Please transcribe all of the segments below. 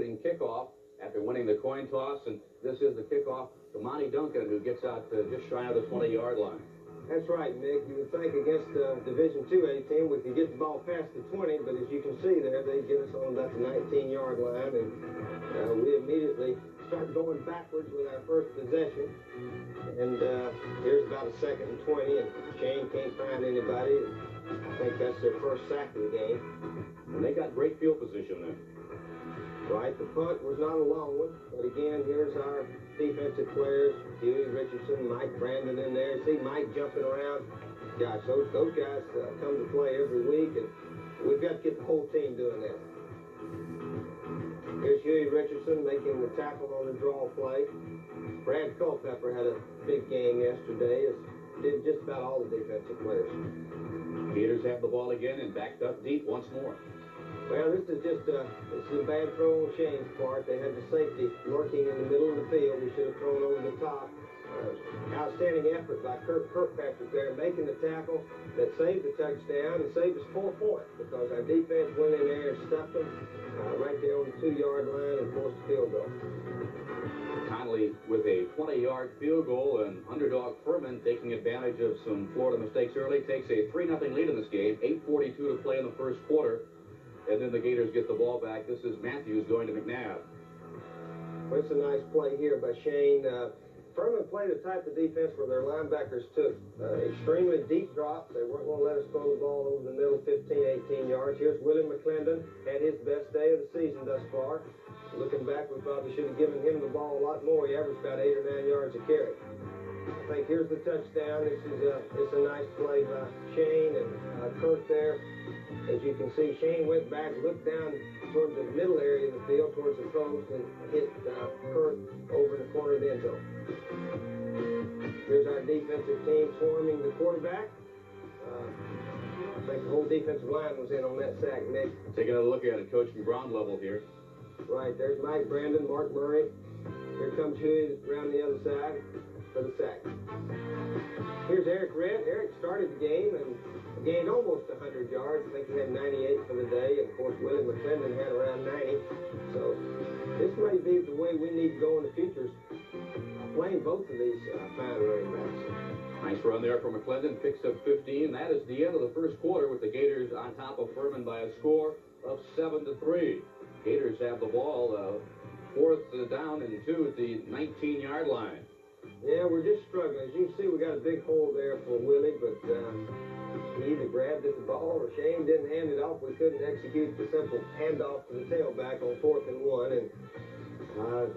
opening kickoff after winning the coin toss, and this is the kickoff to Monty Duncan, who gets out just shy of the 20-yard line. That's right, Nick. You would think against a Division II team we could get the ball past the 20, but as you can see there, they get us on about the 19-yard line, and we immediately start going backwards with our first possession. And here's about a 2nd and 20, and Shane can't find anybody. I think that's their first sack of the game. And they got great field position there. Right, the punt was not a long one, but again, here's our defensive players, Huey Richardson, Mike Brandon in there. See Mike jumping around. Gosh, those guys come to play every week, and we've got to get the whole team doing that. Here's Huey Richardson making the tackle on the draw play. Brad Culpepper had a big game yesterday, as did just about all the defensive players. Gators have the ball again and backed up deep once more. Well, this is a bad throw on Shane's part. They had the safety lurking in the middle of the field. He should have thrown over the top. Outstanding effort by Kirkpatrick there, making the tackle that saved the touchdown and saved us 4 points, because our defense went in there and stuffed them right there on the 2-yard line and forced a field goal. Conley with a 20-yard field goal, and underdog Furman taking advantage of some Florida mistakes early, takes a 3-0 lead in this game. 8:42 to play in the first quarter. And then the Gators get the ball back. This is Matthews going to McNabb. Well, it's a nice play here by Shane. Furman played a type of defense where their linebackers took extremely deep drops. They weren't going to let us throw the ball over the middle 15, 18 yards. Here's Willie McClendon, had his best day of the season thus far. Looking back, we probably should have given him the ball a lot more. He averaged about 8 or 9 yards a carry. I think here's the touchdown. It's a nice play by Shane and Kirk there. As you can see, Shane went back, looked down towards the middle area of the field, towards the post, and hit Kirk over in the corner of the end zone. Here's our defensive team swarming the quarterback. I think the whole defensive line was in on that sack, Nick. Take another look at it, Coach, from ground level here. Right, there's Mike Brandon, Mark Murray. Here comes Huey around the other side for the sack. Here's Eric Redd. Eric started the game and gained almost 100 yards. I think he had 98 for the day. And, of course, Willie McClendon had around 90. So this may be the way we need to go in the future, playing both of these fine running backs. Nice run there from McClendon. Picks up 15. That is the end of the first quarter, with the Gators on top of Furman by a score of 7-3. Gators have the ball, 4th down and 2 at the 19-yard line. Yeah, we're just struggling. As you can see, we got a big hole there for Willie, but he either grabbed at the ball or Shane didn't hand it off. We couldn't execute the simple handoff to the tailback on 4th and 1, and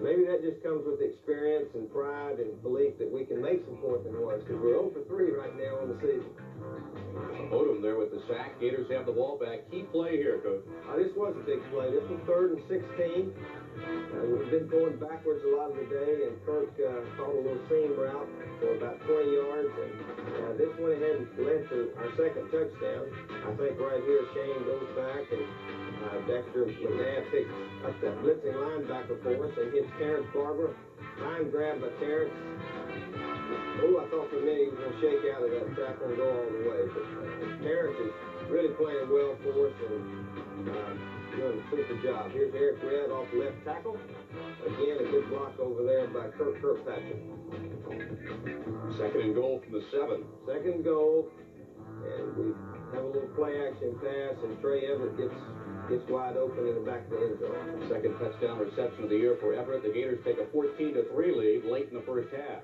maybe that just comes with experience and pride and belief that we can make some 4th and 1s, because we're 0 for 3 right now on the season. Odom there with the sack. Gators have the ball back. Key play here, Coach. This was a big play. This was 3rd and 16. We've been going backwards a lot of the day, and Kirk caught a little seam route for about 20 yards, and this went ahead and led to our 2nd touchdown. I think right here Shane goes back, and Dexter McNabb picks up that blitzing linebacker for us and hits Terrence Barber. Line grab by Terrence. Oh, I thought for a minute he was going to shake out of that tackle and go all the way, but Terrence is really playing well for us and doing a super job. Here's Eric Redd off left tackle. Again, a good block over there by Kirkpatrick. 2nd and goal from the 7. 2nd goal, and we have a little play action pass, and Trey Everett gets wide open in the back of the end zone. 2nd touchdown reception of the year for Everett. The Gators take a 14-3 lead late in the first half.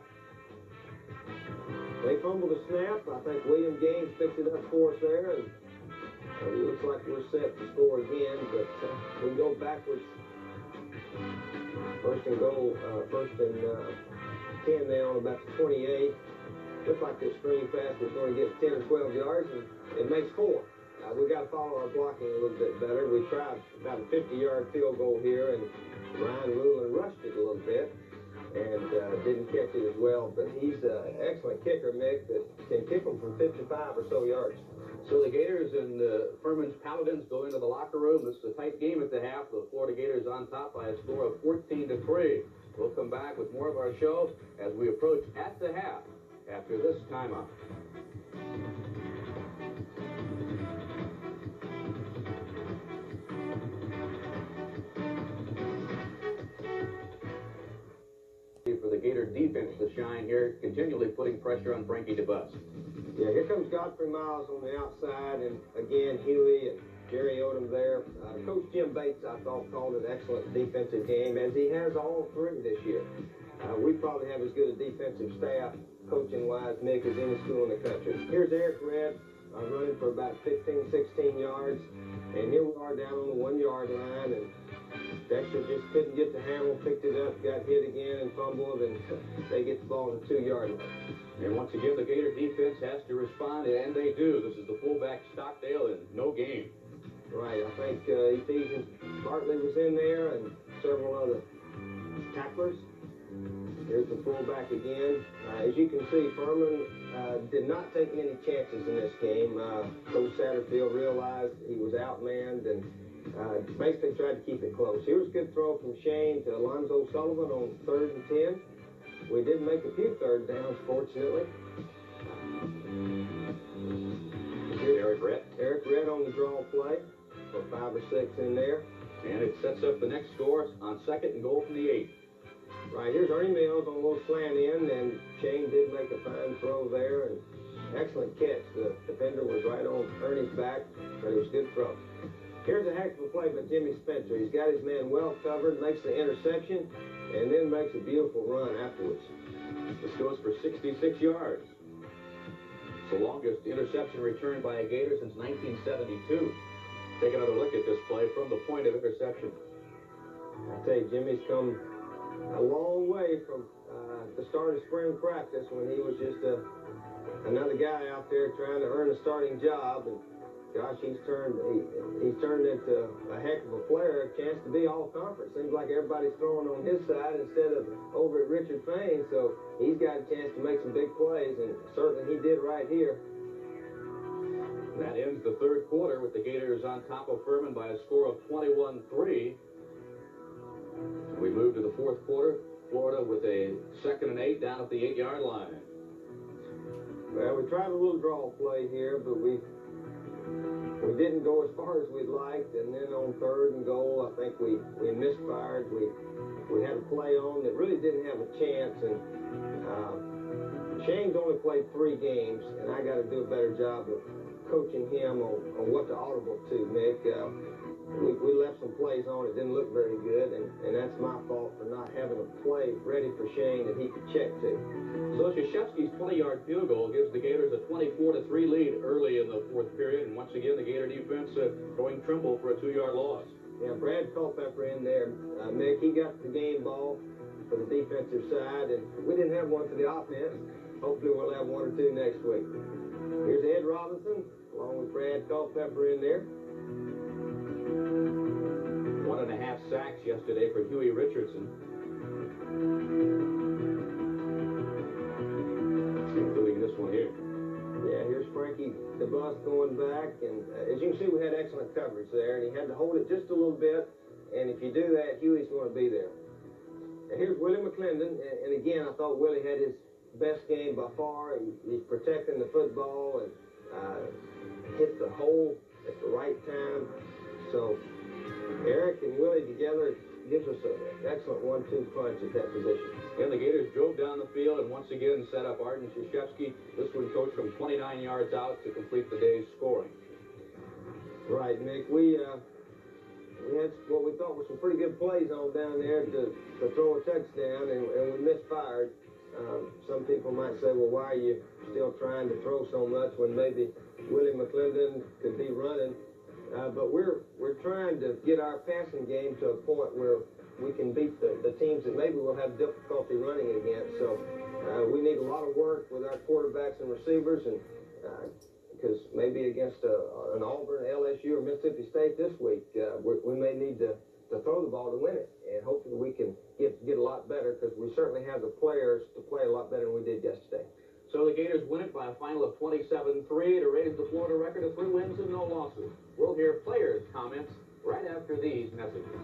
They fumbled a snap. I think William Gaines picked it up for us there, and it looks like we're set to score again, but we go backwards. 1st and goal, 1st and 10 there on about the 28. Looks like this screen pass was going to get 10 or 12 yards, and it makes 4. We got to follow our blocking a little bit better. We tried about a 50-yard field goal here, and Ryan Rulin rushed it a little bit and didn't catch it as well. But he's an excellent kicker, Mick, that can kick them from 55 or so yards. So the Gators and Furman's Paladins go into the locker room. This is a tight game at the half. The Florida Gators on top by a score of 14-3. We'll come back with more of our show as we approach at the half after this timeout. Gator defense to shine here, continually putting pressure on Frankie DeBus. Yeah, here comes Godfrey Miles on the outside, and again, Huey and Jerry Odom there. Coach Jim Bates, I thought, called an excellent defensive game, as he has all three this year. We probably have as good a defensive staff, coaching-wise, Nick, as any school in the country. Here's Eric Redd running for about 15, 16 yards, and here we are down on the 1-yard line, and Dexter just couldn't get to Hamill, picked it up, got hit again and fumbled, and they get the ball on the 2-yard line. And once again, the Gator defense has to respond, and they do. This is the fullback Stockdale in no game. Right, I think Ephesians Bartley was in there and several other tacklers. Here's the fullback again. As you can see, Furman did not take many chances in this game. Coach Satterfield realized he was outmanned and basically tried to keep it close. Here's a good throw from Shane to Alonzo Sullivan on 3rd and 10. We did make a few third downs, fortunately. Here's Eric Redd on the draw play for 5 or 6 in there. And it sets up the next score on 2nd and goal from the 8. Right, here's Ernie Mills on a little slant in, and Shane did make a fine throw there, and excellent catch. The defender was right on Ernie's back, but it was a good throw. Here's a heck of a play by Jimmy Spencer. He's got his man well covered, makes the interception, and then makes a beautiful run afterwards. This goes for 66 yards. It's the longest interception returned by a Gator since 1972. Take another look at this play from the point of interception. I tell you, Jimmy's come a long way from the start of spring practice when he was just another guy out there trying to earn a starting job. And gosh, he's turned into a heck of a player, a chance to be all conference. Seems like everybody's throwing on his side instead of over at Richard Payne, so he's got a chance to make some big plays, and certainly he did right here. That ends the 3rd quarter with the Gators on top of Furman by a score of 21-3. We move to the 4th quarter. Florida with a 2nd and 8 down at the 8-yard line. Well, we tried a little draw play here, but we didn't go as far as we'd liked, and then on 3rd and goal, I think we misfired. We had a play on that really didn't have a chance, and Shane's only played 3 games, and I got to do a better job of coaching him on what to audible to, Nick. We left some plays on. It didn't look very good, and that's my fault for not having a play ready for Shane that he could check to. So Krzyzewski's 20-yard field goal gives the Gators a 24-3 lead early in the 4th period, and once again the Gator defense going Trimble for a 2-yard loss. Yeah, Brad Culpepper in there. Mick, he got the game ball for the defensive side, and we didn't have one for the offense. Hopefully we'll have 1 or 2 next week. Here's Ed Robinson, along with Brad Culpepper in there. 1.5 sacks yesterday for Huey Richardson, including this one here. Yeah, here's Frankie DeBus going back, and as you can see, we had excellent coverage there, and he had to hold it just a little bit, and if you do that, Huey's going to be there. And here's Willie McClendon, and again, I thought Willie had his best game by far. He's protecting the football and hit the hole at the right time. So Eric and Willie together gives us an excellent 1-2 punch at that position. And the Gators drove down the field and once again set up Arden Krzyzewski, this one coached from 29 yards out to complete the day's scoring. Right, Nick. We had what we thought were some pretty good plays on down there to throw a touchdown, and we misfired. Some people might say, well, why are you still trying to throw so much when maybe Willie McClendon could be running? But we're trying to get our passing game to a point where we can beat the teams that maybe we'll have difficulty running against. So we need a lot of work with our quarterbacks and receivers, and because maybe against an Auburn, LSU, or Mississippi State this week, we may need to throw the ball to win it, and hopefully we can get a lot better, because we certainly have the players to play a lot better than we did yesterday. So the Gators win it by a final of 27-3 to raise the Florida record of 3 wins and no losses. We'll hear players' comments right after these messages.